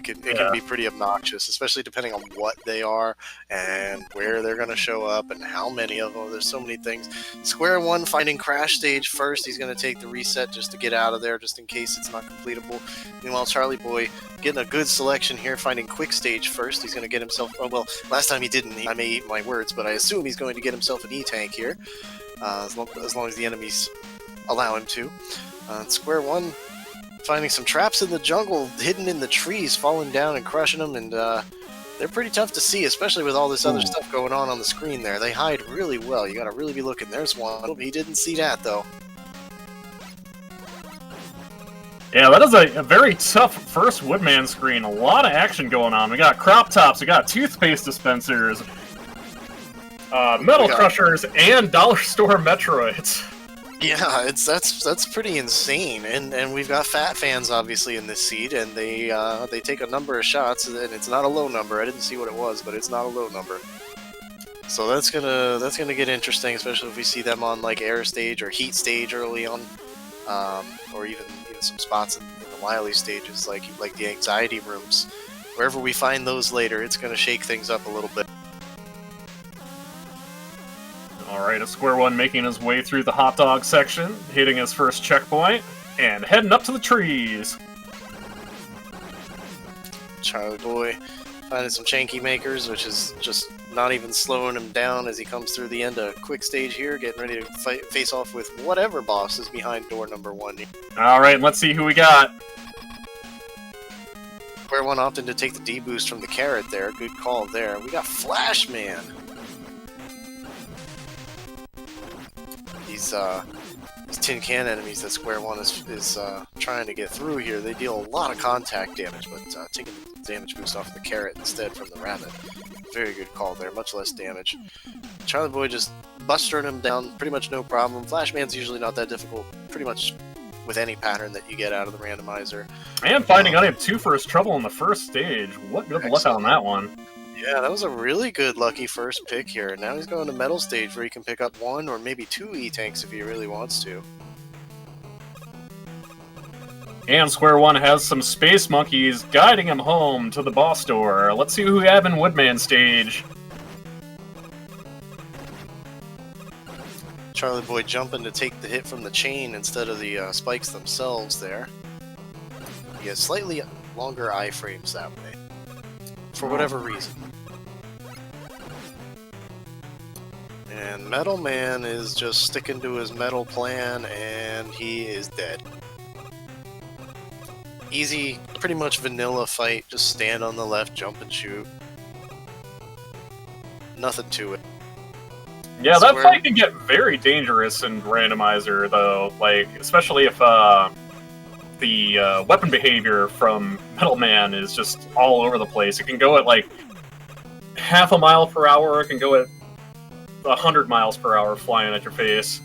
It can be pretty obnoxious, especially depending on what they are and where they're going to show up and how many of them. There's so many things. Square One finding Crash Stage first. He's going to take the reset just to get out of there, just in case it's not completable. Meanwhile, Charlieboy getting a good selection here, finding Quick Stage first. He's going to get himself... Oh, well, last time he didn't. I may eat my words, but I assume he's going to get himself an E-Tank here, as long as the enemies allow him to. Square One finding some traps in the jungle, hidden in the trees, falling down and crushing them, and they're pretty tough to see, especially with all this other stuff going on the screen there. They hide really well. You gotta really be looking. There's one. He didn't see that, though. Yeah, that is a very tough first Woodman screen. A lot of action going on. We got crop tops, we got toothpaste dispensers, metal crushers, and dollar store Metroids. Yeah, that's pretty insane, and we've got fat fans obviously in this seed, and they take a number of shots, and it's not a low number. I didn't see what it was, but it's not a low number. So that's gonna get interesting, especially if we see them on like air stage or heat stage early on, or even some spots in the Wily stages, like the anxiety rooms. Wherever we find those later, it's gonna shake things up a little bit. Alright, a Square One making his way through the hot dog section, hitting his first checkpoint, and heading up to the trees. Charlieboy finding some Chanky Makers, which is just not even slowing him down as he comes through the end of Quick Stage here, getting ready to face off with whatever boss is behind door number 1. Alright, let's see who we got. Square One opting to take the D-boost from the carrot there. Good call there. We got Flashman. These tin can enemies that Square One is trying to get through here, they deal a lot of contact damage, but taking the damage boost off of the carrot instead from the rabbit. Very good call there, much less damage. Charlieboy just bustering him down, pretty much no problem. Flashman's usually not that difficult, pretty much with any pattern that you get out of the randomizer. And finding Item 2 for his trouble in the first stage. What good luck on that one. Yeah, that was a really good lucky first pick here. Now he's going to metal stage where he can pick up 1 or maybe 2 E-Tanks if he really wants to. And Square One has some space monkeys guiding him home to the boss door. Let's see who we have in Woodman stage. Charlieboy jumping to take the hit from the chain instead of the spikes themselves there. He has slightly longer iframes that way, for whatever reason. And Metal Man is just sticking to his metal plan, and he is dead. Easy, pretty much vanilla fight, just stand on the left, jump and shoot. Nothing to it. Yeah, that fight can get very dangerous in Randomizer, though, like, especially if the weapon behavior from Metal Man is just all over the place. It can go at like half a mile per hour, it can go at 100 miles per hour flying at your face.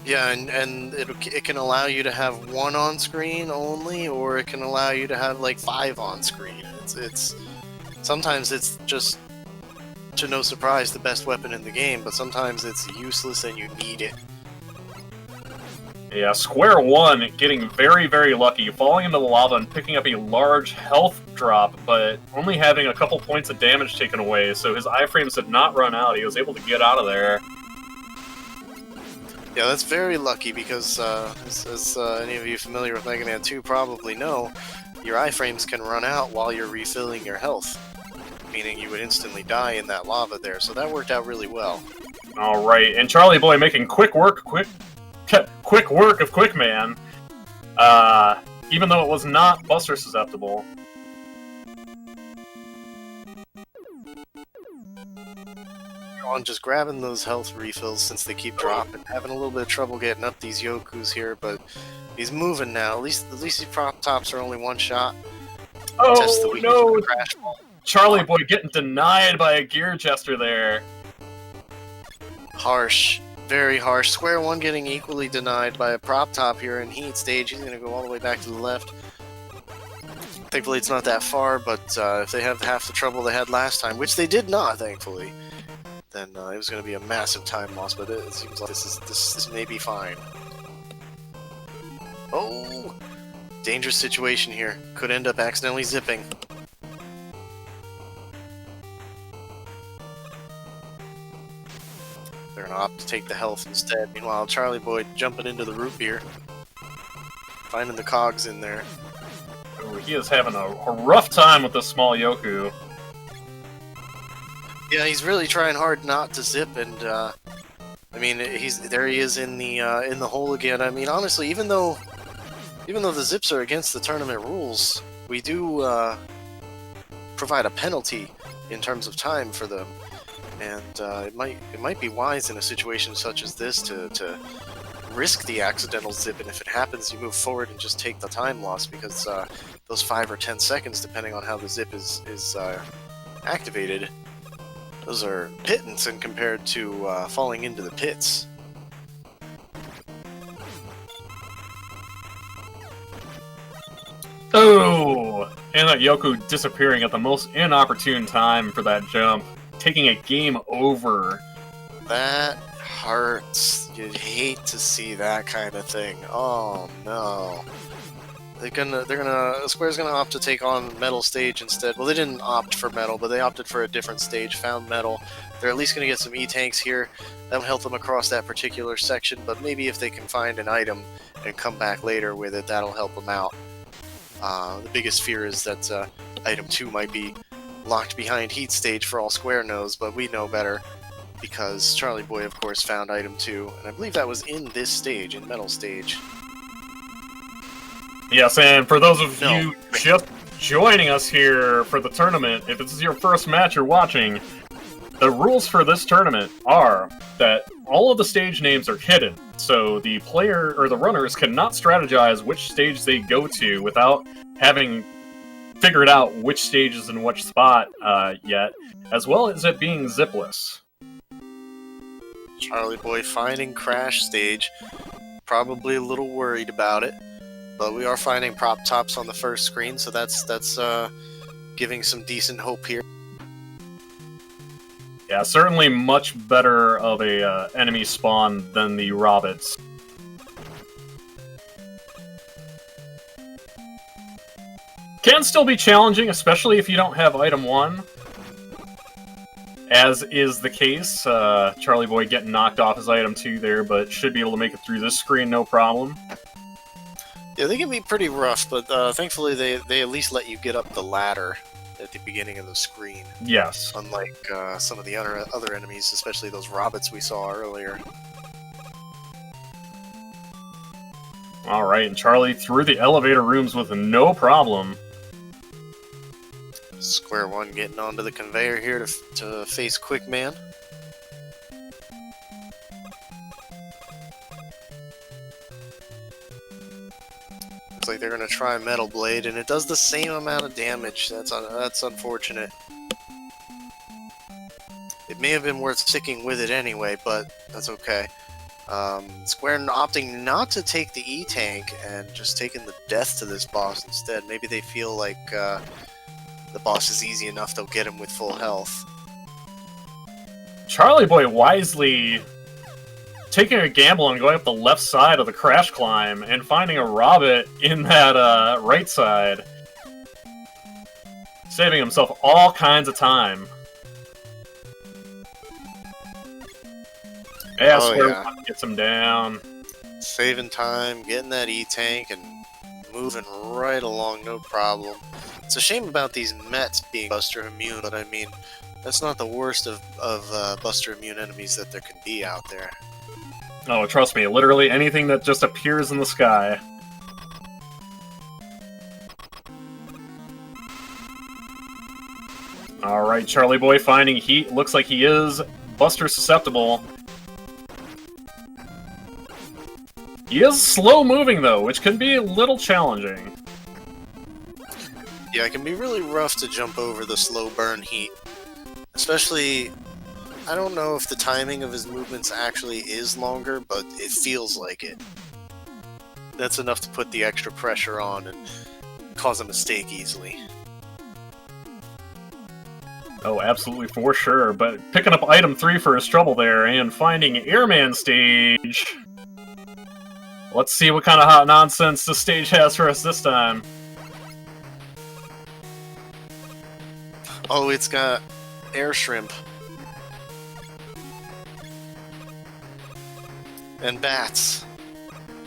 Yeah, and it can allow you to have 1 on screen only, or it can allow you to have like 5 on screen. It's sometimes it's just, to no surprise, the best weapon in the game, but sometimes it's useless and you need it. Yeah, Square One getting very, very lucky, falling into the lava and picking up a large health drop, but only having a couple points of damage taken away, so his iframes did not run out. He was able to get out of there. Yeah, that's very lucky because, as any of you familiar with Mega Man 2 probably know, your iframes can run out while you're refilling your health, meaning you would instantly die in that lava there, so that worked out really well. Alright, and Charlieboy making quick work of Quickman, even though it was not Buster susceptible. On just grabbing those health refills since they keep dropping, having a little bit of trouble getting up these Yokus here, but he's moving now. At least these prop tops are only 1 shot. Test the weakness of the crash ball. Charlieboy getting denied by a gear jester there. Harsh. Very harsh. Square One getting equally denied by a prop top here in heat stage. He's going to go all the way back to the left. Thankfully it's not that far, but if they have half the trouble they had last time, which they did not, thankfully, then it was going to be a massive time loss, but it seems like this may be fine. Oh! Dangerous situation here. Could end up accidentally zipping. They're gonna opt to take the health instead. Meanwhile, Charlieboy jumping into the root beer. Finding the cogs in there. Ooh, he is having a rough time with this small Yoku. Yeah, he's really trying hard not to zip, and I mean, there he is in the hole again. I mean, honestly, even though the zips are against the tournament rules, we do provide a penalty in terms of time for them, and it might be wise in a situation such as this to risk the accidental zip, and if it happens, you move forward and just take the time loss, because those 5 or 10 seconds, depending on how the zip is activated, those are pittance and compared to falling into the pits. Oh! And that Yoku disappearing at the most inopportune time for that jump, taking a game over. That hurts. You'd hate to see that kind of thing. Oh no. Square's gonna opt to take on Metal Stage instead. Well, they didn't opt for Metal, but they opted for a different stage, found Metal. They're at least gonna get some E-tanks here. That'll help them across that particular section, but maybe if they can find an item and come back later with it, that'll help them out. The biggest fear is that item 2 might be locked behind Heat Stage for all Square knows, but we know better, because Charlieboy, of course, found item 2, and I believe that was in this stage, in Metal Stage. Yes, and for those of you just joining us here for the tournament, if this is your first match you're watching, the rules for this tournament are that all of the stage names are hidden, so the player or the runners cannot strategize which stage they go to without having figured out which stage is in which spot yet, as well as it being zipless. Charlieboy finding Crash Stage, probably a little worried about it. But we are finding prop tops on the first screen, so that's giving some decent hope here. Yeah, certainly much better of a enemy spawn than the Robbits. Can still be challenging, especially if you don't have item 1. As is the case, Charlieboy getting knocked off his item 2 there, but should be able to make it through this screen no problem. Yeah, they can be pretty rough, but thankfully they at least let you get up the ladder at the beginning of the screen. Yes. Unlike some of the other enemies, especially those Robbits we saw earlier. Alright, and Charlie through the elevator rooms with no problem. Square 1 getting onto the conveyor here to face Quickman. Like they're gonna try Metal Blade, and it does the same amount of damage. That's unfortunate. It may have been worth sticking with it anyway, but that's okay. Square opting not to take the E-tank and just taking the death to this boss instead. Maybe they feel like the boss is easy enough, they'll get him with full health. Charlieboy wisely taking a gamble on going up the left side of the crash climb and finding a Robbit in that right side. Saving himself all kinds of time. Yeah, Square gets him down. Saving time, getting that E-tank, and moving right along, no problem. It's a shame about these Mets being Buster immune, but I mean, that's not the worst of Buster immune enemies that there can be out there. Oh, trust me, literally anything that just appears in the sky. Alright, Charlieboy finding heat. Looks like he is Buster susceptible. He is slow moving though, which can be a little challenging. Yeah, it can be really rough to jump over the slow burn heat. Especially, I don't know if the timing of his movements actually is longer, but it feels like it. That's enough to put the extra pressure on and cause a mistake easily. Oh, absolutely, for sure. But picking up item 3 for his trouble there and finding Airman Stage. Let's see what kind of hot nonsense the stage has for us this time. Oh, it's got air shrimp. And bats.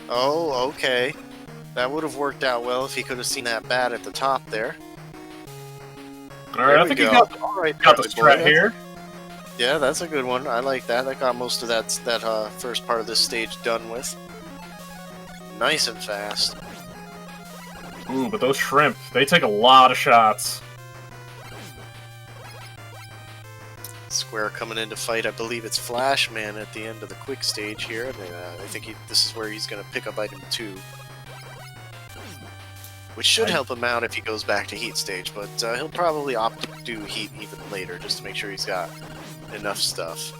Oh, okay. That would have worked out well if he could have seen that bat at the top there. Alright, I think he got the strat here. Yeah, that's a good one. I like that. That got most of that first part of this stage done with. Nice and fast. Ooh, but those shrimp, they take a lot of shots. Skware coming in to fight. I believe it's Flashman at the end of the quick stage here. I think this is where he's going to pick up item 2. Which should help him out if he goes back to Heat stage, but he'll probably opt to do Heat even later, just to make sure he's got enough stuff.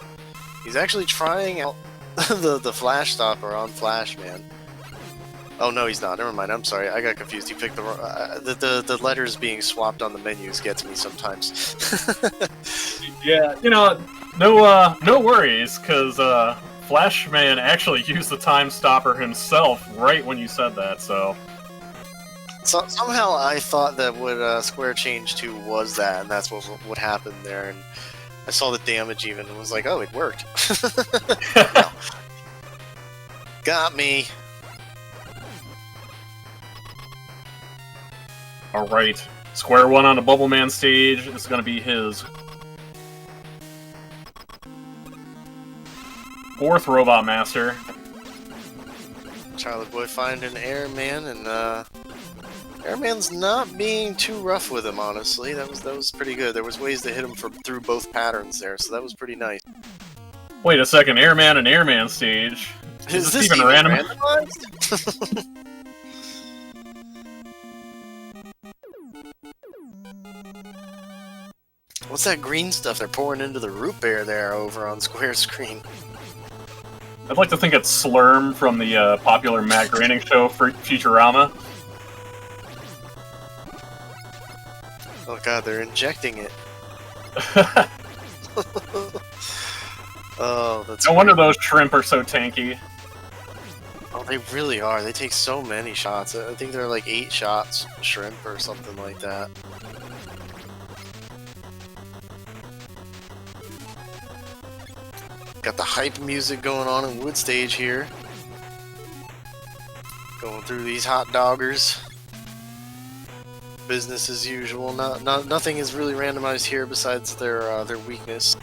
He's actually trying out the Flash Stopper on Flashman. Oh no, he's not. Never mind. I'm sorry. I got confused. He picked the letters being swapped on the menus gets me sometimes. Yeah, you know, no worries, because Flashman actually used the Time Stopper himself right when you said that. So somehow I thought that what Skware changed to was that, and that's what happened there. And I saw the damage even and was like, oh, it worked. No. Got me. Alright, Square 1 on the Bubble Man stage. This is going to be his 4th Robot Master. Charlieboy finding Airman, and Airman's not being too rough with him, honestly. That was pretty good. There was ways to hit him through both patterns there, so that was pretty nice. Wait a second, Airman and Airman stage. Is this even randomized? What's that green stuff they're pouring into the root beer there over on Square's screen? I'd like to think it's Slurm from the popular Matt Groening show for Futurama. Oh god, they're injecting it. Oh, that's no wonder those shrimp are so tanky. Oh, they really are. They take so many shots. I think they're like 8 shots shrimp or something like that. Got the hype music going on in Wood Stage here. Going through these hot doggers. Business as usual. Nothing is really randomized here besides their weakness.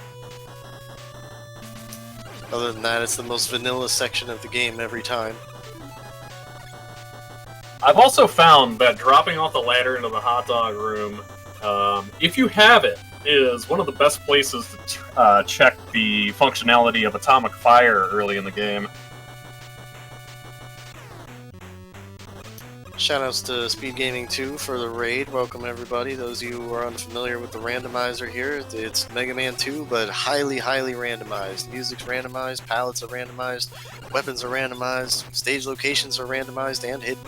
Other than that, it's the most vanilla section of the game every time. I've also found that dropping off the ladder into the hot dog room, if you have it, is one of the best places to check the functionality of Atomic Fire early in the game. Shoutouts to SpeedGaming 2 for the raid. Welcome everybody. Those of you who are unfamiliar with the randomizer here, it's Mega Man 2, but highly, highly randomized. Music's randomized, palettes are randomized, weapons are randomized, stage locations are randomized and hidden.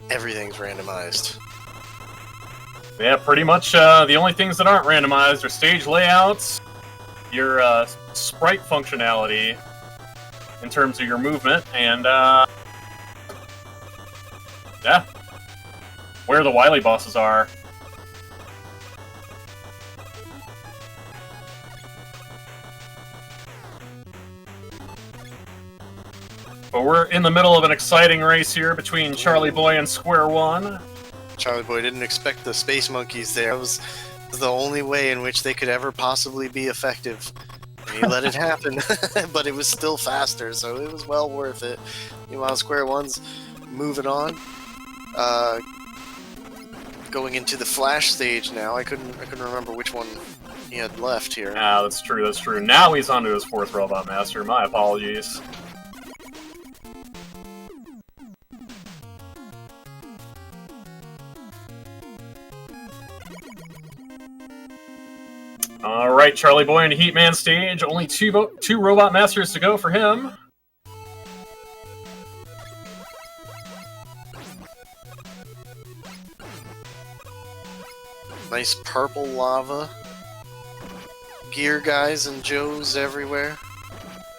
Everything's randomized. Yeah, pretty much the only things that aren't randomized are stage layouts, your sprite functionality in terms of your movement, and yeah, where the Wily bosses are. But we're in the middle of an exciting race here between Charlieboy and Square 1. Charlieboy didn't expect the space monkeys there. That was the only way in which they could ever possibly be effective. And he let it happen, but it was still faster, so it was well worth it. Meanwhile, Square 1's moving on. Going into the Flash stage now. I couldn't remember which one he had left here. Ah, that's true, that's true. Now he's on to his 4th Robot Master. My apologies. Alright, Charlieboy in Heatman stage. Only two Robot Masters to go for him. Nice purple lava. Gear guys and Joes everywhere.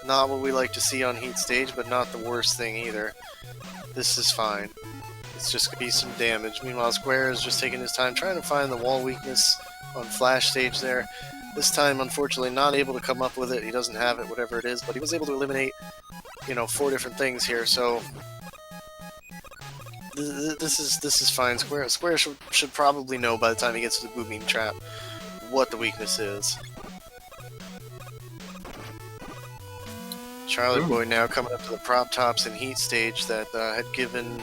Not what we like to see on Heat Stage, but not the worst thing either. This is fine. It's just going to be some damage. Meanwhile, Skware is just taking his time trying to find the wall weakness on Flash Stage there. This time, unfortunately, not able to come up with it. He doesn't have it, whatever it is, but he was able to eliminate, 4 different things here, so this is fine. Skware should probably know by the time he gets to the booming trap what the weakness is. Charlieboy now coming up to the prop tops and Heat Stage that had given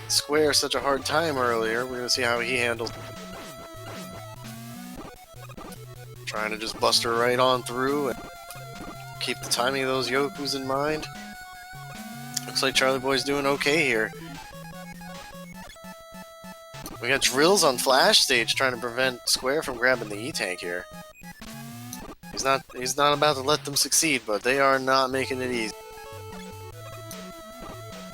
Skware such a hard time earlier. We're going to see how he handles. Trying to just bust her right on through and keep the timing of those Yokus in mind. Looks like Charlieboy's doing okay here. We got drills on Flash Stage trying to prevent Skware from grabbing the E-Tank here. He's not about to let them succeed, but they are not making it easy.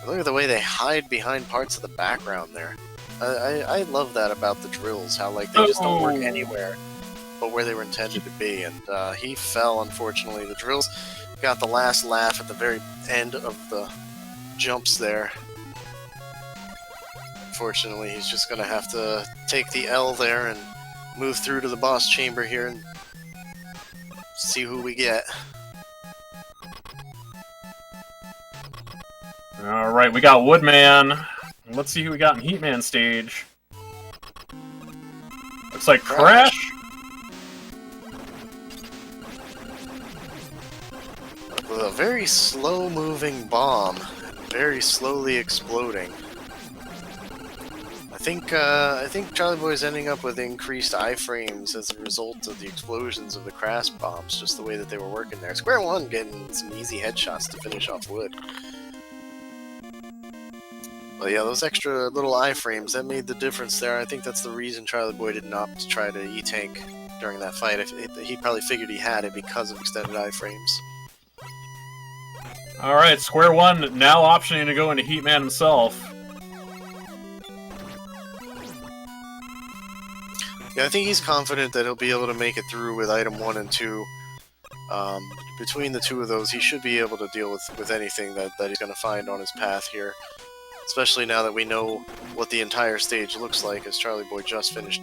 Look at the way they hide behind parts of the background there. I love that about the drills, how like they just don't work anywhere but where they were intended to be, and he fell, unfortunately. The drills got the last laugh at the very end of the jumps there. Unfortunately, he's just going to have to take the L there and move through to the boss chamber here and see who we get. Alright, we got Woodman. Let's see who we got in Heatman stage. Looks like Crash. With a very slow-moving bomb, very slowly exploding. I think Charlieboy is ending up with increased iframes as a result of the explosions of the crash bombs, just the way that they were working there. Square One getting some easy headshots to finish off Wood. But yeah, those extra little iframes, that made the difference there. I think that's the reason Charlieboy did not try to E-Tank during that fight. He probably figured he had it because of extended iframes. Alright, Square One now optioning to go into Heatman himself. Yeah, I think he's confident that he'll be able to make it through with item 1 and 2. Between the two of those, he should be able to deal with anything that he's going to find on his path here. Especially now that we know what the entire stage looks like, as Charlieboy just finished.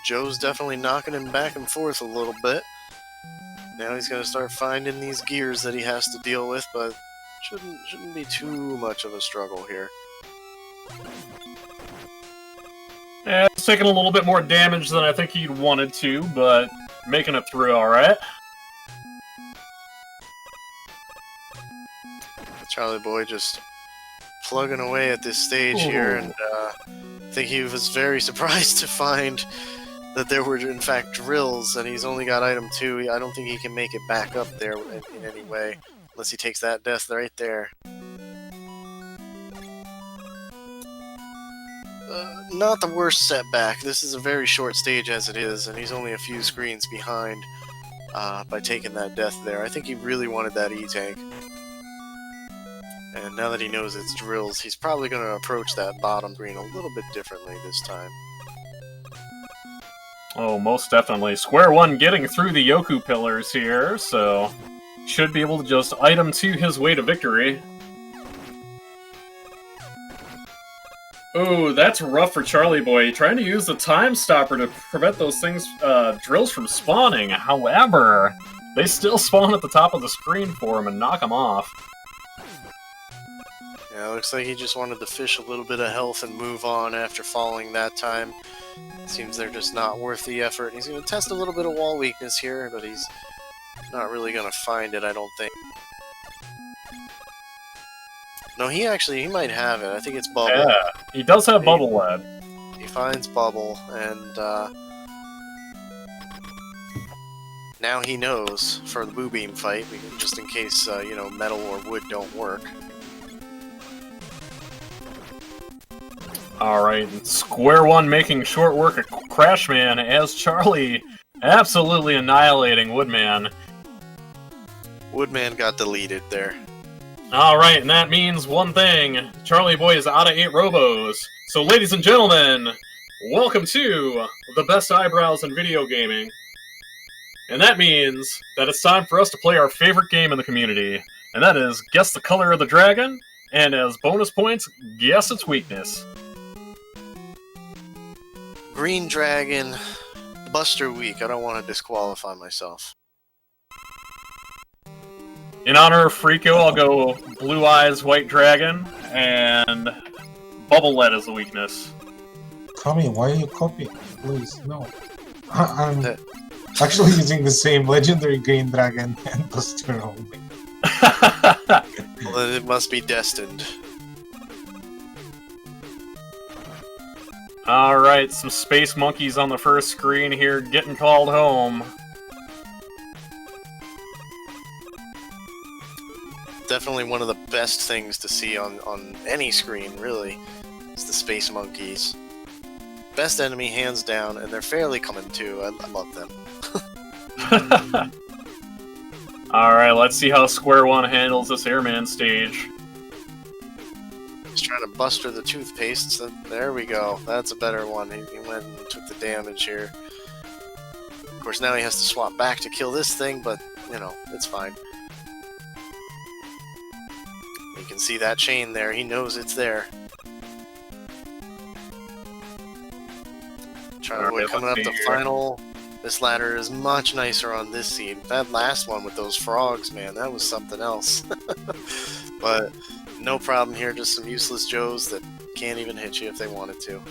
Joe's definitely knocking him back and forth a little bit. Now he's going to start finding these gears that he has to deal with, but shouldn't be too much of a struggle here. Yeah, it's taking a little bit more damage than I think he'd wanted to, but making it through alright. Charlieboy just plugging away at this stage here, and I think he was very surprised to find that there were in fact drills, and he's only got item 2. I don't think he can make it back up there in any way, unless he takes that death right there. Not the worst setback. This is a very short stage as it is, and he's only a few screens behind by taking that death there. I think he really wanted that E-Tank. And now that he knows it's drills, he's probably going to approach that bottom screen a little bit differently this time. Oh, most definitely. Square One getting through the Yoku pillars here, so should be able to just item 2 his way to victory. Oh, that's rough for Charlieboy. Trying to use the time stopper to prevent those things, drills from spawning. However, they still spawn at the top of the screen for him and knock him off. Yeah, looks like he just wanted to fish a little bit of health and move on after falling that time. It seems they're just not worth the effort. He's going to test a little bit of wall weakness here, but he's not really going to find it, I don't think. No, he might have it. I think it's Bubble. Yeah, he does have Bubble Lad. He finds Bubble, and now he knows for the Boo Beam fight, just in case, metal or wood don't work. Alright, Square One making short work of Crashman as Charlie absolutely annihilating Woodman. Woodman got deleted there. Alright, and that means one thing. Charlieboy is out of 8 robos. So ladies and gentlemen, Welcome to the best eyebrows in video gaming. And that means that it's time for us to play our favorite game in the community, and that is Guess the Color of the Dragon, and as bonus points, guess its weakness. Green Dragon, Buster Week. I don't want to disqualify myself. In honor of Freako, I'll go Blue Eyes, White Dragon, and Bubble Lead is the weakness. Tommy, why are you copying? Please, no. I'm actually using the same legendary Green Dragon and Buster only. Well, then it must be destined. Alright, some space monkeys on the first screen here getting called home. Definitely one of the best things to see on any screen, really, is the space monkeys. Best enemy, hands down, and they're fairly common too. I love them. Alright, let's see how Square One handles this airman stage. He's trying to buster the toothpaste, so there we go. That's a better one. He went and took the damage here. Of course, now he has to swap back to kill this thing, but, you know, it's fine. You can see that chain there. He knows it's there. Charlieboy coming up to final. This ladder is much nicer on this seed. That last one with those frogs, man, that was something else. But no problem here, just some useless Joes that can't even hit you if they wanted to.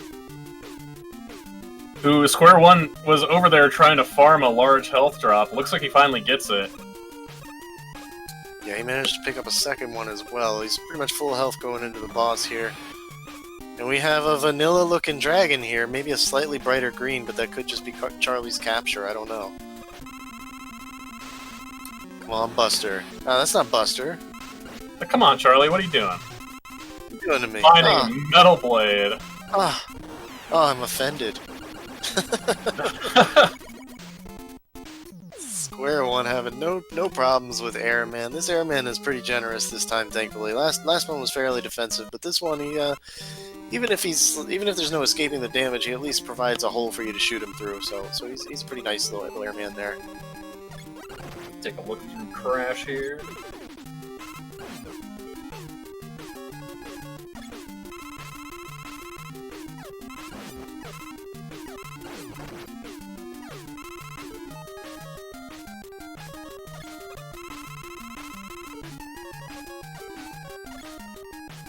Ooh, Square One was over there trying to farm a large health drop. Looks like he finally gets it. Yeah, he managed to pick up a second one as well. He's pretty much full health going into the boss here. And we have a vanilla-looking dragon here, maybe a slightly brighter green, but that could just be Charlie's capture, I don't know. Come on, Buster. Oh, that's not Buster. Come on, Charlie, what are you doing? What are you doing to me? Finding Metal Blade. Oh, I'm offended. Square One having no problems with Airman. This Airman is pretty generous this time, thankfully. Last one was fairly defensive, but this one, he even if there's no escaping the damage, he at least provides a hole for you to shoot him through. So he's a pretty nice little Airman there. Take a look through Crash here.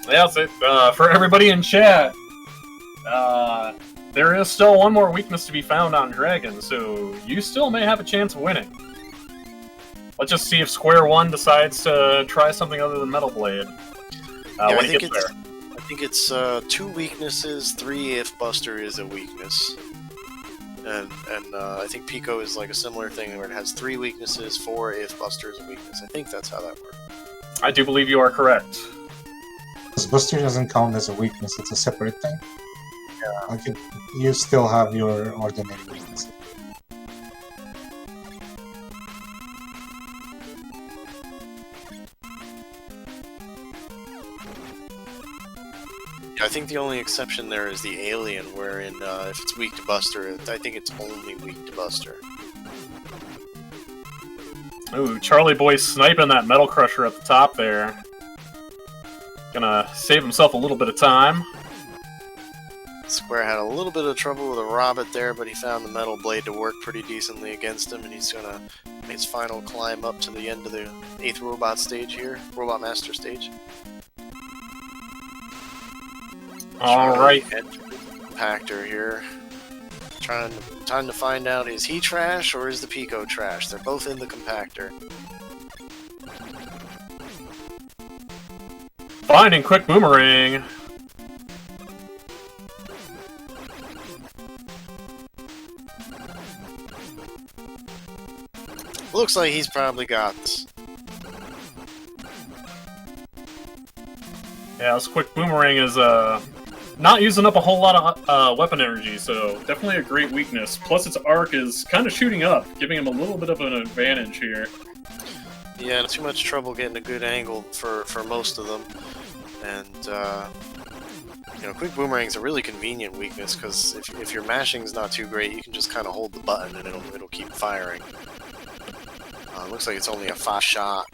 Yeah, so, for everybody in chat, there is still one more weakness to be found on Dragon, so you still may have a chance of winning. Let's just see if Square One decides to try something other than Metal Blade when he gets there. I think it's 2 weaknesses, 3 if Buster is a weakness. And I think Pico is like a similar thing where it has 3 weaknesses, 4 if Buster is a weakness. I think that's how that works. I do believe you are correct. Buster doesn't count as a weakness, it's a separate thing. Yeah. Like you still have your ordinary weaknesses. I think the only exception there is the alien, wherein if it's weak to Buster, I think it's only weak to Buster. Ooh, Charlieboy sniping that Metal Crusher at the top there. Gonna save himself a little bit of time. Square had a little bit of trouble with a Robert there, but he found the Metal Blade to work pretty decently against him, and he's gonna make his final climb up to the end of the 8th robot stage here, Robot Master stage. Alright. Compactor here. Time to find out, is he trash or is the Pico trash? They're both in the compactor. Finding Quick Boomerang. Looks like he's probably got this. Yeah, this Quick Boomerang is not using up a whole lot of weapon energy, so definitely a great weakness. Plus its arc is kind of shooting up, giving him a little bit of an advantage here. Yeah, too much trouble getting a good angle for most of them. And You know, quick boomerang's a really convenient weakness because if your mashing's not too great, you can just kind of hold the button and it'll keep firing. Looks like it's only a 5-shot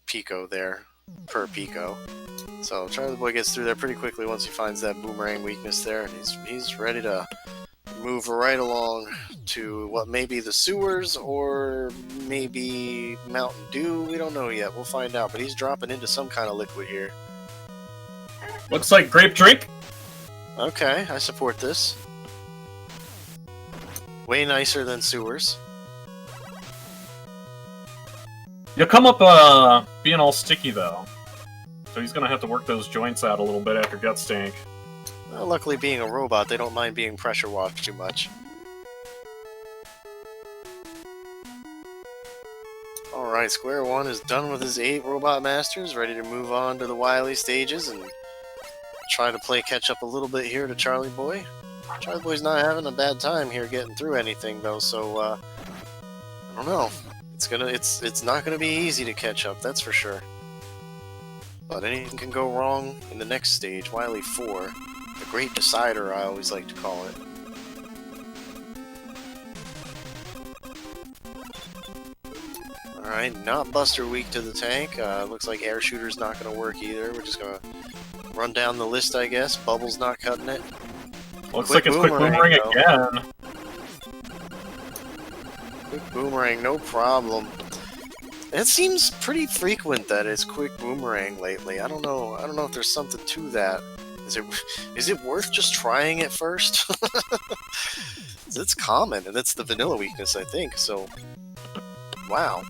Pico there per Pico. So Charlieboy gets through there pretty quickly once he finds that boomerang weakness there, and he's ready to move right along to what may be the sewers or maybe Mountain Dew. We don't know yet. We'll find out. But he's dropping into some kind of liquid here. Looks like grape drink. Okay, I support this. Way nicer than sewers. You'll come up being all sticky though. So he's gonna have to work those joints out a little bit after Gut Stink. Well, luckily, being a robot, they don't mind being pressure washed too much. Alright, Square One is done with his 8 Robot Masters, ready to move on to the Wily stages and try to play catch up a little bit here to Charlieboy. Charlieboy's not having a bad time here getting through anything though, so I don't know. It's not gonna be easy to catch up, that's for sure. But anything can go wrong in the next stage, Wily 4. The Great Decider, I always like to call it. Alright, not Buster weak to the tank. Looks like Air Shooter's not going to work either. We're just going to run down the list, I guess. Bubble's not cutting it. Looks like it's Quick Boomerang again. Quick Boomerang, no problem. It seems pretty frequent that it's Quick Boomerang lately. I don't know if there's something to that. Is it worth just trying it first? It's common, and it's the vanilla weakness, I think, so... Wow.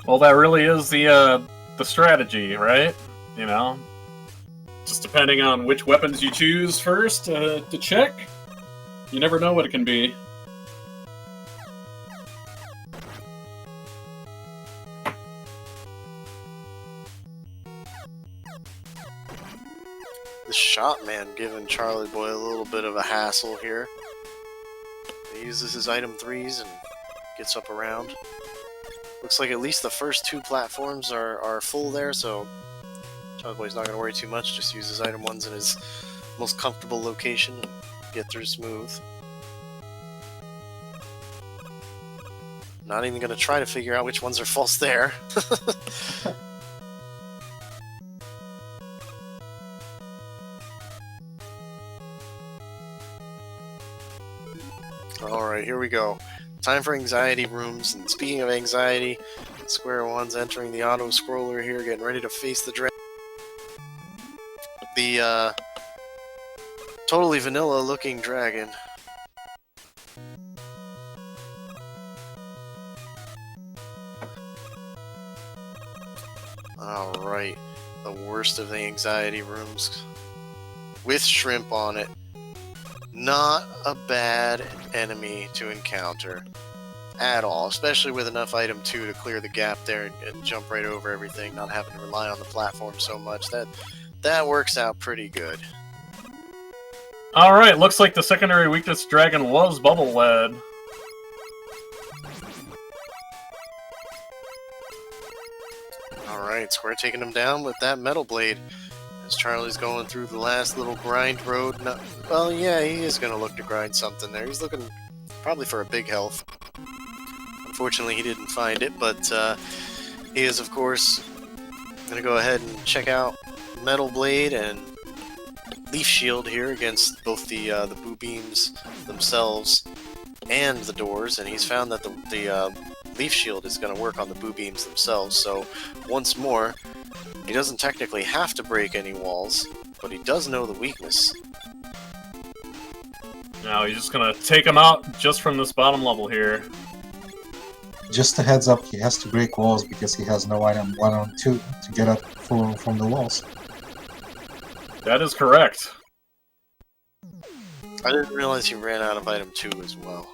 Well, that really is the strategy, right? You know? Just depending on which weapons you choose first to check, you never know what it can be. The Shot Man giving Charlieboy a little bit of a hassle here. He uses his item 3s and gets up around. Looks like at least the first 2 platforms are full there, so Charlieboy's not going to worry too much. Just use his item 1s in his most comfortable location and get through smooth. Not even going to try to figure out which ones are false there. Alright, here we go. Time for anxiety rooms, and speaking of anxiety, Square One's entering the auto-scroller here, getting ready to face the dragon. The, totally vanilla-looking dragon. Alright, the worst of the anxiety rooms. With shrimp on it. Not a bad enemy to encounter at all, especially with enough item 2 to clear the gap there and jump right over everything, not having to rely on the platform so much. That works out pretty good. Alright, looks like the secondary weakness dragon was Bubble Lead. Alright, Square taking him down with that Metal Blade. As Charlie's going through the last little grind road. Well, yeah, he is going to look to grind something there. He's looking probably for a big health. Unfortunately, he didn't find it, but he is, of course, going to go ahead and check out Metal Blade and Leaf Shield here against both the boo beams themselves and the doors, and he's found that the Leaf Shield is going to work on the boo beams themselves, so once more, he doesn't technically have to break any walls, but he does know the weakness. Now he's just gonna take him out just from this bottom level here. Just a heads up, he has to break walls because he has no item 1 or 2 to get up from the walls. That is correct. I didn't realize he ran out of item 2 as well.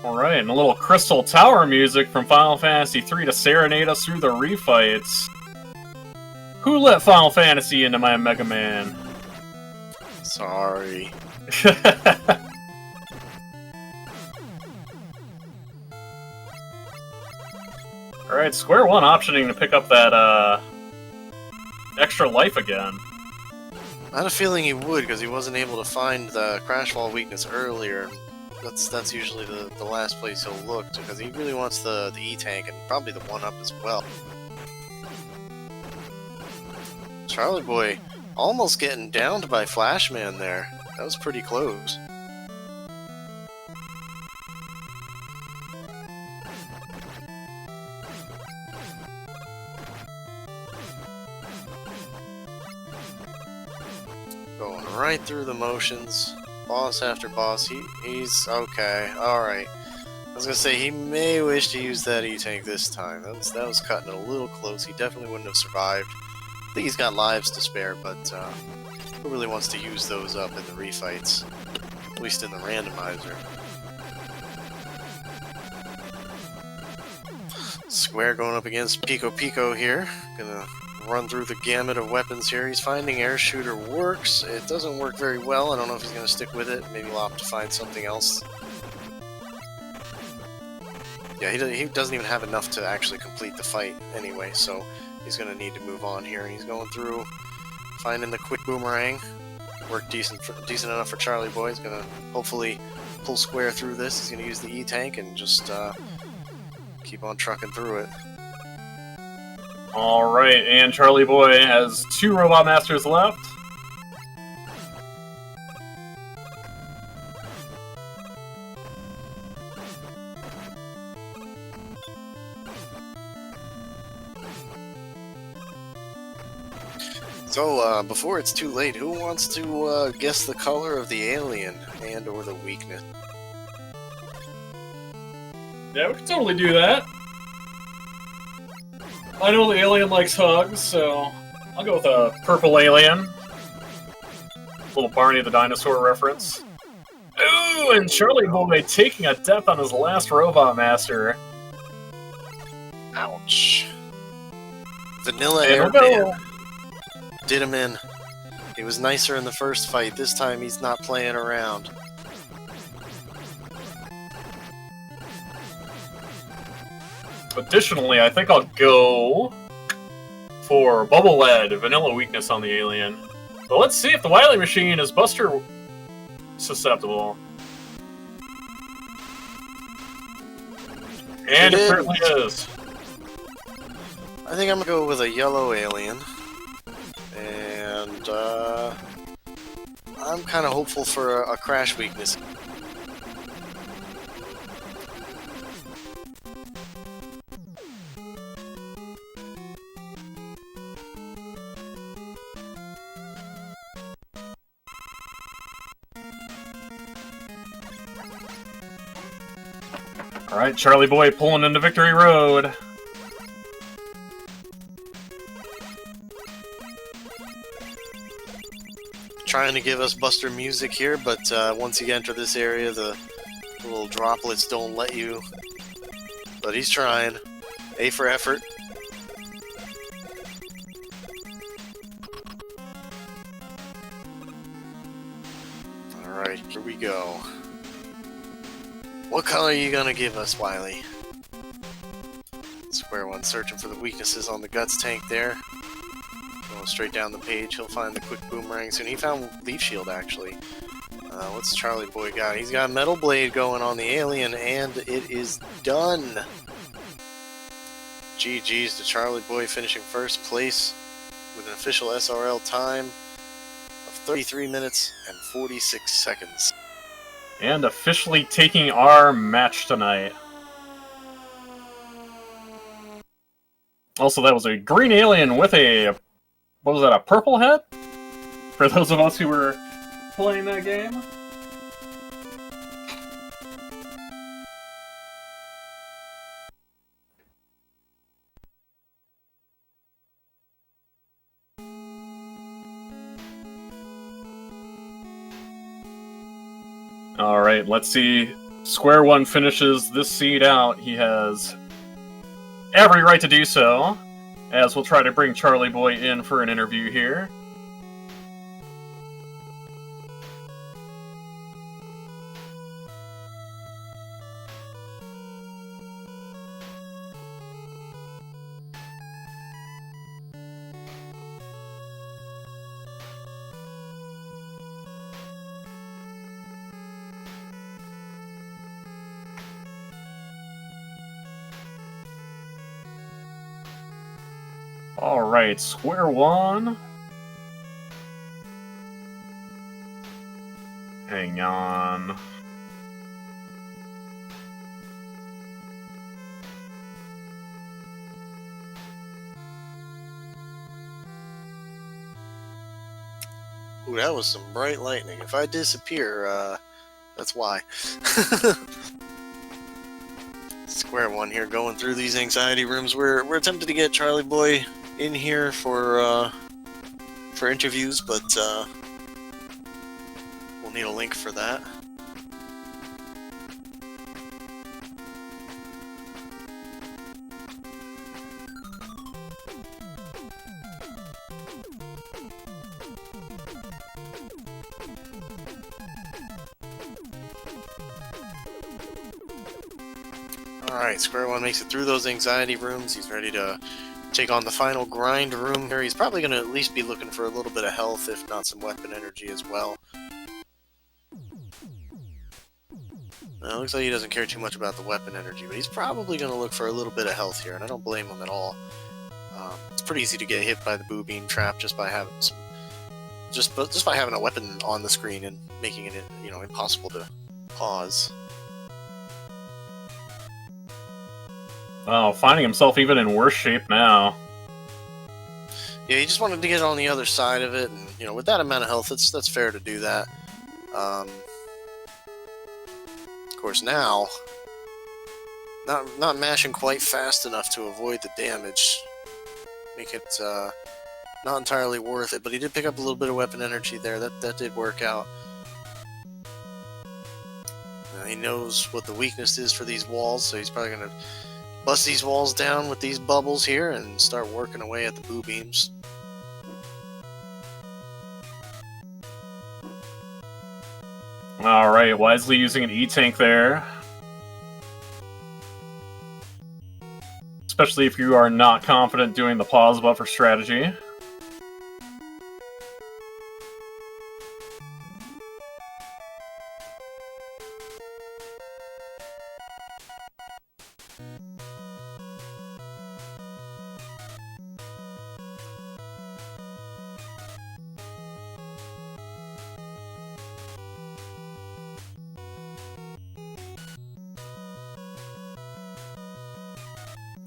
Alright, and a little Crystal Tower music from Final Fantasy III to serenade us through the refights. Who let Final Fantasy into my Mega Man? Sorry. Alright, Square One optioning to pick up that extra life again. I had a feeling he would, because he wasn't able to find the crash wall weakness earlier. That's usually the last place he'll look, because he really wants the E-Tank and probably the 1-up as well. Charlieboy almost getting downed by Flashman there. That was pretty close. Going right through the motions. Boss after boss. He's okay. Alright. I was gonna say, he may wish to use that E-Tank this time. That was cutting it a little close. He definitely wouldn't have survived. I think he's got lives to spare, but who really wants to use those up in the refights? At least in the randomizer. Square going up against Pico Pico here. Gonna run through the gamut of weapons here. He's finding air shooter works. It doesn't work very well. I don't know if he's gonna stick with it. Maybe he'll have to find something else. Yeah, he doesn't even have enough to actually complete the fight anyway, so he's gonna need to move on here. He's going through, finding the quick boomerang. Worked decent enough for Charlieboy. He's gonna hopefully pull Square through this. He's gonna use the E-Tank and just keep on trucking through it. Alright, and Charlieboy has 2 Robot Masters left. So, before it's too late, who wants to guess the color of the alien and or the weakness? Yeah, we can totally do that. I know the alien likes hugs, so I'll go with a purple alien. Little Barney the Dinosaur reference. Ooh, and Charlieboy taking a death on his last Robot Master. Ouch. Vanilla And Air we'll Man did him in. He was nicer in the first fight. This time he's not playing around. Additionally, I think I'll go for Bubble Lead, Vanilla Weakness on the alien. But let's see if the Wily Machine is Buster susceptible. And it certainly is. I think I'm gonna go with a yellow alien. And I'm kind of hopeful for a crash weakness. Alright, Charlieboy pulling into Victory Road. Trying to give us Buster music here, but once you enter this area, the little droplets don't let you. But he's trying. A for effort. Alright, here we go. What color are you gonna give us, Wily? Square One searching for the weaknesses on the Guts tank there. Going straight down the page, he'll find the quick boomerang soon. He found Leaf Shield, actually. What's Charlieboy got? He's got Metal Blade going on the alien, and it is done! GG's to Charlieboy, finishing first place with an official SRL time of 33 minutes and 46 seconds. And officially taking our match tonight. Also, that was a green alien with a... what was that, a purple head? For those of us who were playing that game? Alright, let's see. Square One finishes this seed out. He has every right to do so, as we'll try to bring Charlieboy in for an interview here. Alright, Square One. Hang on. Ooh, that was some bright lightning. If I disappear, that's why. Square One here, going through these anxiety rooms. We're attempting to get Charlieboy in here for interviews, but we'll need a link for that. Alright, Square One makes it through those anxiety rooms. He's ready to take on the final grind room here. He's probably going to at least be looking for a little bit of health, if not some weapon energy as well. Now, it looks like he doesn't care too much about the weapon energy, but he's probably going to look for a little bit of health here, and I don't blame him at all. It's pretty easy to get hit by the boo beam trap just by having just by having a weapon on the screen and making it, you know, impossible to pause. Oh, finding himself even in worse shape now. Yeah, he just wanted to get on the other side of it, and you know, with that amount of health, that's fair to do that. Of course, now not mashing quite fast enough to avoid the damage, make it not entirely worth it. But he did pick up a little bit of weapon energy there. That did work out. He knows what the weakness is for these walls, so he's probably gonna bust these walls down with these bubbles here and start working away at the boo beams. Alright, wisely using an E-Tank there. Especially if you are not confident doing the pause buffer strategy.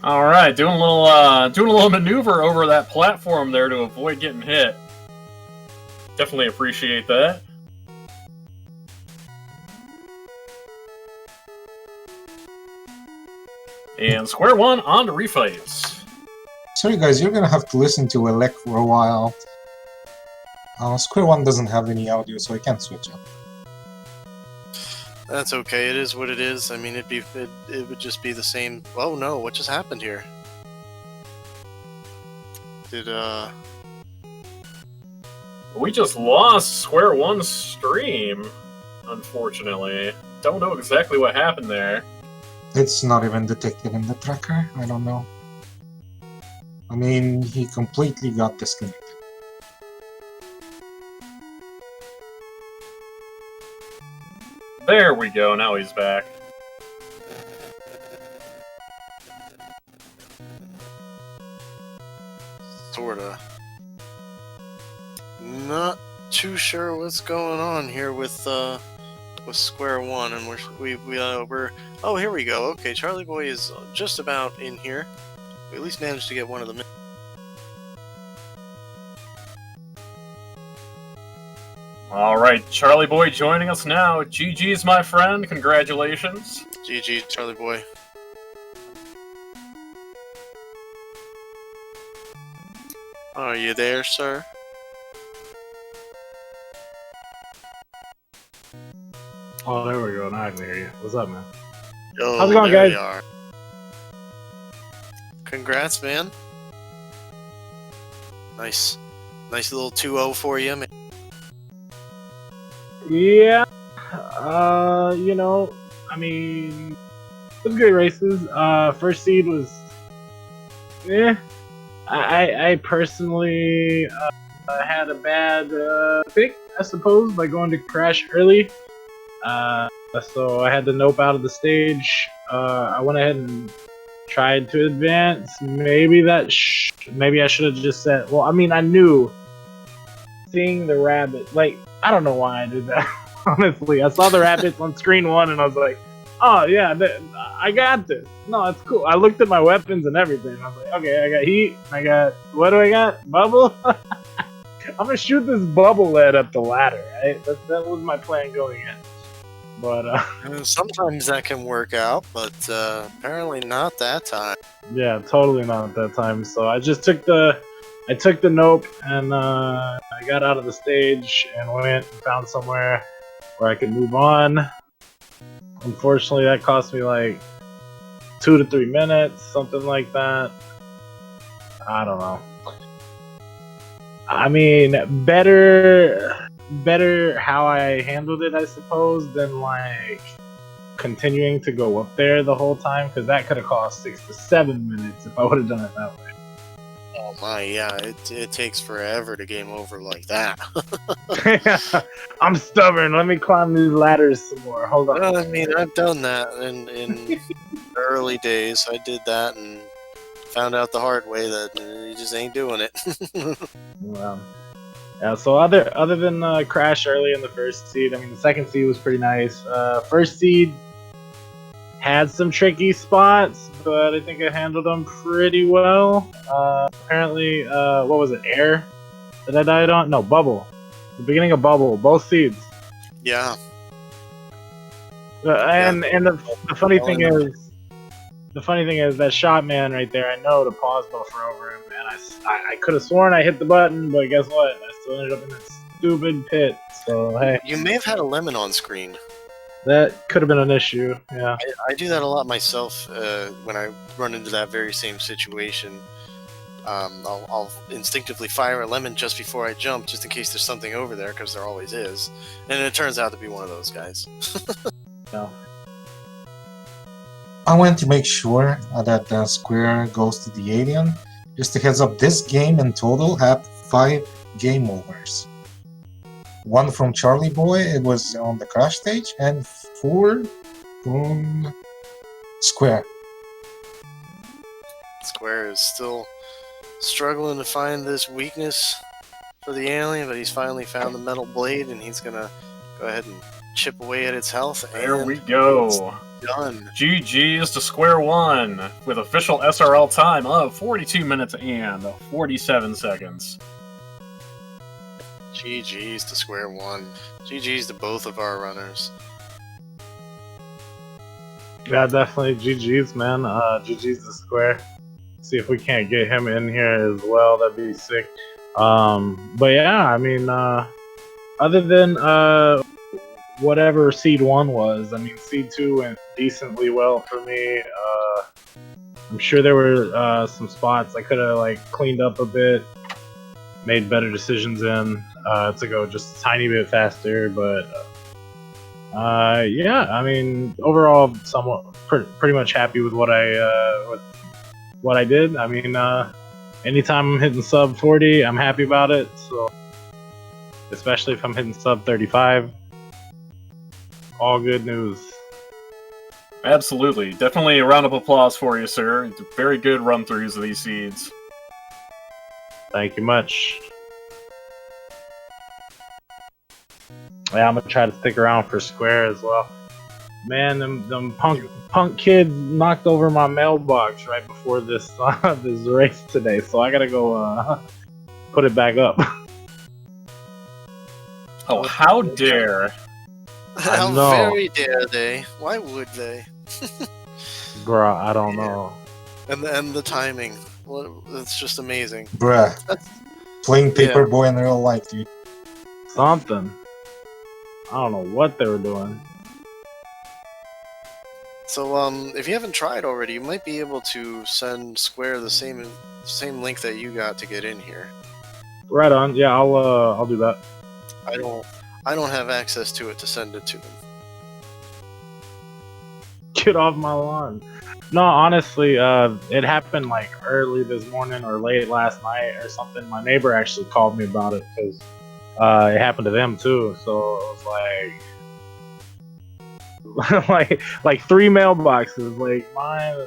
Alright, doing a little maneuver over that platform there to avoid getting hit. Definitely appreciate that. And Square One on to refights. Sorry guys, you're gonna have to listen to Elec for a while. Square One doesn't have any audio, so I can't switch up. That's okay. It is what it is. I mean, it would just be the same. Oh no! What just happened here? We just lost Square One's stream, unfortunately. Don't know exactly what happened there. It's not even detected in the tracker. I don't know. I mean, he completely got disconnected. There we go, now he's back. Sorta. Not too sure what's going on here with Square One, and we're oh, here we go. Okay, Charlieboy is just about in here. We at least managed to get one of them in. Alright, Charlieboy joining us now. GG's, my friend. Congratulations. GG, Charlieboy. Are you there, sir? Oh, there we go. Now I can hear you. What's up, man? Oh, how's it going, there guys? we are. Congrats, man. Nice little 2-0 for you, man. Yeah. You know, I mean, it was great races. First seed was, I personally had a bad pick, I suppose, by going to crash early. So I had to nope out of the stage. I went ahead and tried to advance. Maybe maybe I should have just said. Well, I mean, I knew seeing the rabbit. Like, I don't know why I did that. Honestly, I saw the rabbits on screen 1, and I was like, "Oh yeah, I got this. No, it's cool." I looked at my weapons and everything. I was like, "Okay, I got heat. I got what do I got? Bubble." I'm gonna shoot this bubble lead up the ladder. Right? That was my plan going in. But sometimes that can work out, but apparently not that time. yeah, totally not at that time. So I just took the nope, and I got out of the stage and went and found somewhere where I could move on. Unfortunately, that cost me like 2 to 3 minutes, something like that. I don't know. I mean, better how I handled it, I suppose, than like continuing to go up there the whole time, because that could have cost 6 to 7 minutes if I would have done it that way. Oh my, yeah, it takes forever to game over like that. I'm stubborn. Let me climb these ladders some more. Hold on. Well, I mean, I've done that in the early days. I did that and found out the hard way that you just ain't doing it. Yeah. So other than crash early in the first seed, I mean, the second seed was pretty nice. First seed had some tricky spots, but I think I handled them pretty well. Apparently, what was it? Air that I died on? No, bubble. The beginning of bubble. Both seeds. Yeah. And the funny thing is that shot man right there. I know to pause buffer over him, and I could have sworn I hit the button, but guess what? I still ended up in that stupid pit. So hey, You may have had a lemon on screen. that could have been an issue. Yeah. I do that a lot myself when I run into that very same situation. I'll instinctively fire a lemon just before I jump, just in case there's something over there, because there always is. And it turns out to be one of those guys. No. I want to make sure that the Square goes to the alien. Just a heads up, this game in total had 5 game overs. 1 from Charlieboy, it was on the crash stage, and 4 from Square. Square is still struggling to find this weakness for the alien, but he's finally found the metal blade, and he's gonna go ahead and chip away at its health. There we go. Done. GG's to Square One with official SRL time of 42 minutes and 47 seconds. GG's to Square One. GG's to both of our runners. Yeah, definitely GG's, man. GG's to Square. See if we can't get him in here as well. That'd be sick. But yeah, I mean, other than whatever Seed 1 was, I mean, Seed 2 went decently well for me. I'm sure there were some spots I could have like cleaned up a bit, made better decisions in to go just a tiny bit faster. But yeah, I mean, overall, somewhat pretty much happy with what I did. I mean, anytime I'm hitting sub 40, I'm happy about it. So, especially if I'm hitting sub 35, all good news. Absolutely. Definitely a round of applause for you, sir. Very good run-throughs of these seeds. Thank you much. Yeah, I'm gonna try to stick around for Square as well. Man, them punk kids knocked over my mailbox right before this this race today, so I gotta go put it back up. Oh, how dare! How know. very dare they? Why would they? Bruh, I don't know. And the timing. Well, it's just amazing. Bruh. Playing Paperboy in real life, dude. Something. I don't know what they were doing. So, if you haven't tried already, you might be able to send Square the same link that you got to get in here. Right on. Yeah, I'll do that. I don't have access to it to send it to them. Get off my lawn. No, honestly, it happened like early this morning or late last night or something. My neighbor actually called me about it because it happened to them too. So it was like like 3 mailboxes, like mine,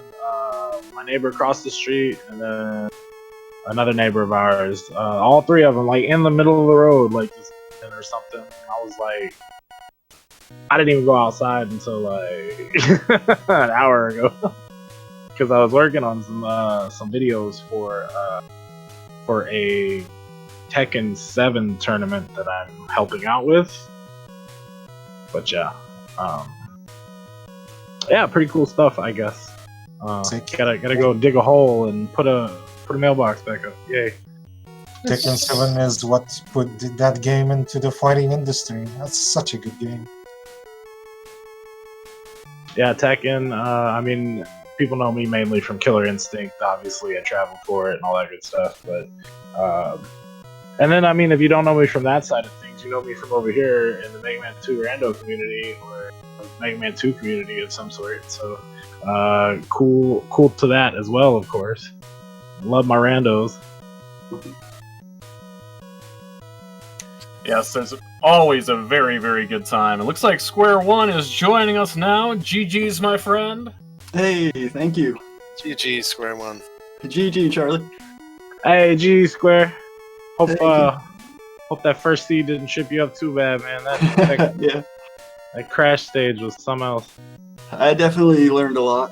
my neighbor across the street, and then another neighbor of ours. All three of them, like in the middle of the road, like just or something. And I was like, I didn't even go outside until like an hour ago because I was working on some videos for a Tekken 7 tournament that I'm helping out with. But yeah, yeah, pretty cool stuff, I guess. Gotta go dig a hole and put a mailbox back up. Yay! Tekken 7 is what put that game into the fighting industry. That's such a good game. Yeah, Tekken. I mean, people know me mainly from Killer Instinct. Obviously, I traveled for it and all that good stuff. But and then, I mean, if you don't know me from that side of things, you know me from over here in the Mega Man 2 Rando community or Mega Man 2 community of some sort. So cool to that as well, of course. Love my randos. Yes, there's always a very, very good time. It looks like Square One is joining us now. GG's, my friend. Hey, thank you. GG, Square One. GG, Charlie. Hey, G Square. Hope Thank you. hope that first seed didn't ship you up too bad, man. That Yeah, that crash stage was something else. I definitely learned a lot.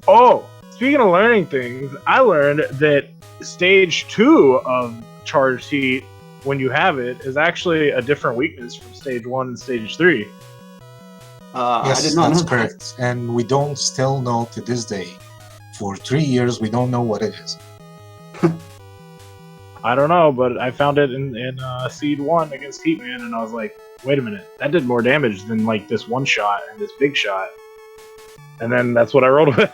Oh, speaking of learning things, I learned that stage 2 of charged heat, when you have it, is actually a different weakness from stage 1 and stage 3. I Yes, did not that's know correct. And we don't still know to this day. For 3 years, we don't know what it is. I don't know, but I found it in seed 1 against Heatman, and I was like, wait a minute, that did more damage than like this one shot and this big shot. And then that's what I rolled with.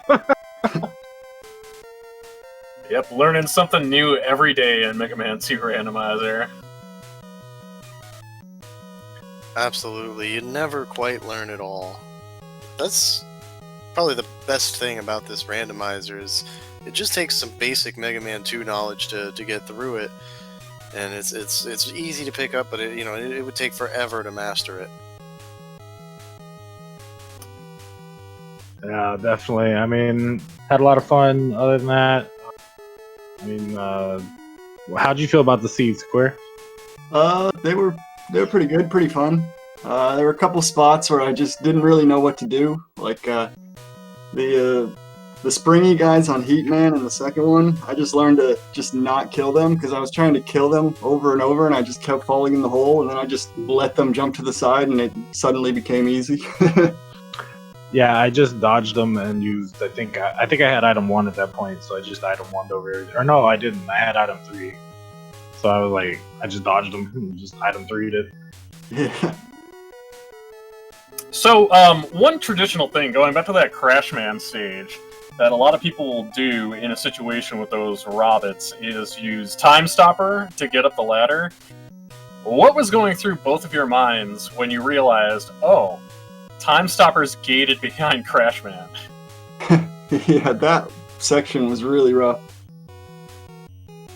Yep, learning something new every day in Mega Man 2 Randomizer. Absolutely, you never quite learn it all. That's probably the best thing about this randomizer is it just takes some basic Mega Man 2 knowledge to get through it, and it's easy to pick up, but it would take forever to master it. Yeah, definitely. I mean, had a lot of fun. Other than that, I mean, how'd you feel about the seed, Square? They were pretty good, pretty fun. There were a couple spots where I just didn't really know what to do, like the springy guys on Heatman in the second one. I just learned to just not kill them because I was trying to kill them over and over, and I just kept falling in the hole, and then I just let them jump to the side, and it suddenly became easy. Yeah, I just dodged them and used. I think I had item 1 at that point, so I just item 1'd over everything. Or no, I didn't. I had item 3, so I was like, I just dodged them and just item 3'd it. Yeah. So, one traditional thing, going back to that Crashman stage, that a lot of people will do in a situation with those Robots is use Time Stopper to get up the ladder. What was going through both of your minds when you realized, oh, Time Stopper's gated behind Crashman? Yeah, that section was really rough.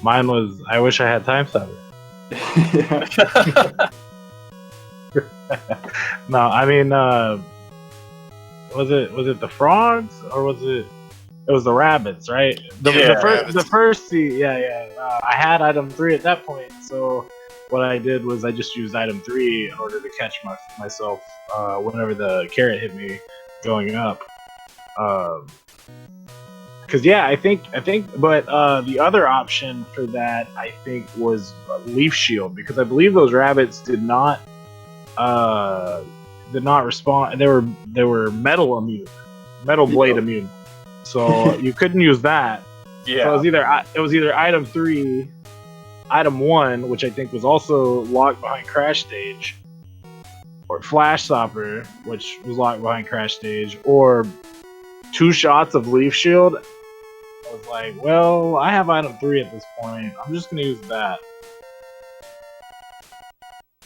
Mine was, I wish I had Time Stopper. Yeah. No, I mean, was it the frogs or was it? It was the rabbits, right? The first seed, yeah. I had item 3 at that point, so what I did was I just used item 3 in order to catch myself whenever the carrot hit me going up. Because yeah, I think, but the other option for that I think was Leaf Shield, because I believe those rabbits did not respond. They were metal blade immune, so you couldn't use that. Yeah. So it was either item 3, item 1, which I think was also locked behind Crash Stage, or Flash Stopper, which was locked behind Crash Stage, or 2 shots of Leaf Shield. I was like, well, I have item 3 at this point. I'm just gonna use that.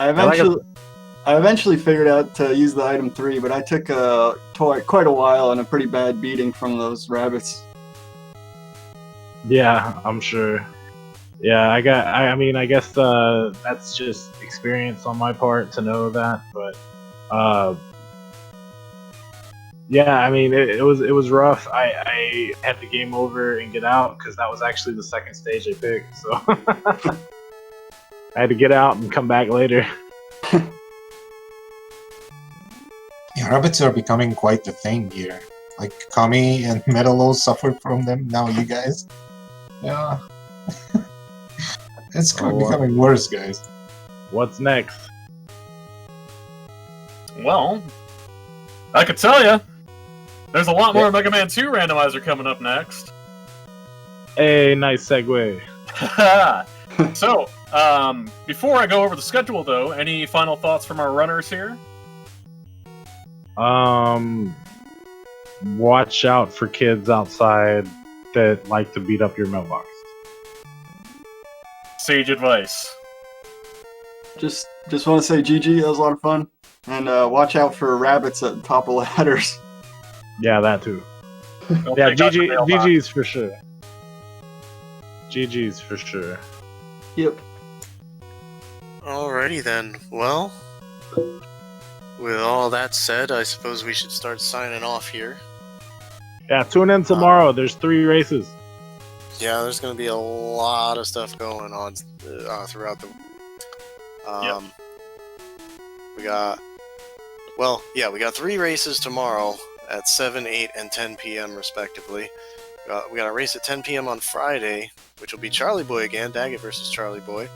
I eventually figured out to use the item 3, but I took quite a while and a pretty bad beating from those rabbits. Yeah, I'm sure. Yeah, I guess that's just experience on my part to know that, but Yeah, I mean, it was rough. I had to game over and get out because that was actually the second stage I picked. So I had to get out and come back later. Yeah, rabbits are becoming quite the thing here. Like Kami and Metalo suffered from them. Now you guys, yeah, it's becoming worse, guys. What's next? Well, I could tell you, there's a lot more Mega Man 2 randomizer coming up next. Hey, nice segue. So, before I go over the schedule, though, any final thoughts from our runners here? Watch out for kids outside that like to beat up your mailbox. Sage advice. Just want to say GG, that was a lot of fun. And watch out for rabbits at the top of ladders. Yeah, that too. Yeah, GG's for sure. GG's for sure. Yep. Alrighty then. Well, with all that said, I suppose we should start signing off here. Yeah, tune in tomorrow. There's 3 races. Yeah, there's going to be a lot of stuff going on throughout the. We got 3 races tomorrow at 7, 8, and 10 p.m. respectively. We got a race at 10 p.m. on Friday, which will be Charlieboy again, Daggett versus Charlieboy.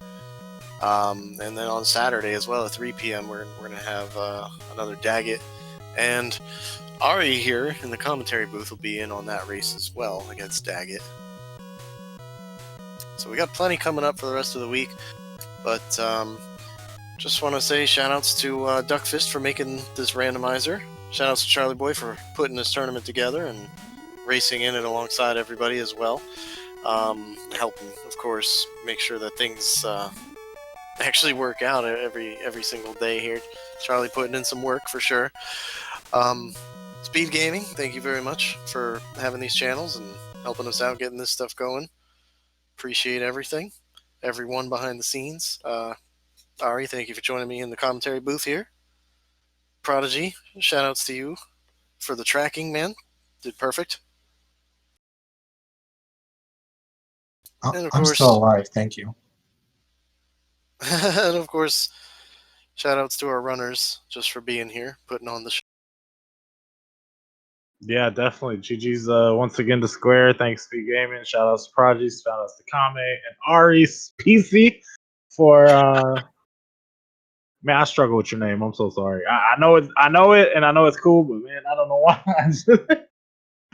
And then on Saturday as well at 3 p.m. we're going to have another Daggett. And Ari here in the commentary booth will be in on that race as well against Daggett. So we got plenty coming up for the rest of the week. But just want to say shoutouts to Duckfist for making this randomizer. Shoutouts to Charlieboy for putting this tournament together and racing in it alongside everybody as well. Helping, of course, make sure that things actually work out every single day here. Charlie putting in some work for sure. SpeedGaming, thank you very much for having these channels and helping us out getting this stuff going. Appreciate everything. Everyone behind the scenes. Ari, thank you for joining me in the commentary booth here. Prodigy, shoutouts to you for the tracking, man. Did perfect. And of I'm course, still alive, thank you. and of course, shoutouts to our runners just for being here, putting on the show. Yeah, definitely. GG's once again to Skware. Thanks, SpeedGaming. Shout outs to Prodigy. Shout outs to Kame and Ari's PC for man, I struggle with your name. I'm so sorry. I know it, and I know it's cool, but man, I don't know why.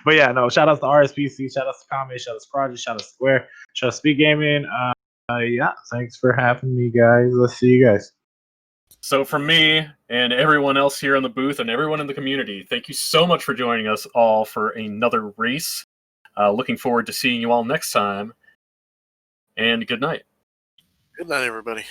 But yeah, no. Shout outs to RSPC. Shout outs to Kame. Shout outs to Prodigy. Shout outs to Skware. Shout outs to SpeedGaming. Yeah, thanks for having me, guys. Let's see you guys. So from me and everyone else here in the booth and everyone in the community, thank you so much for joining us all for another race. Looking forward to seeing you all next time. And good night. Good night, everybody.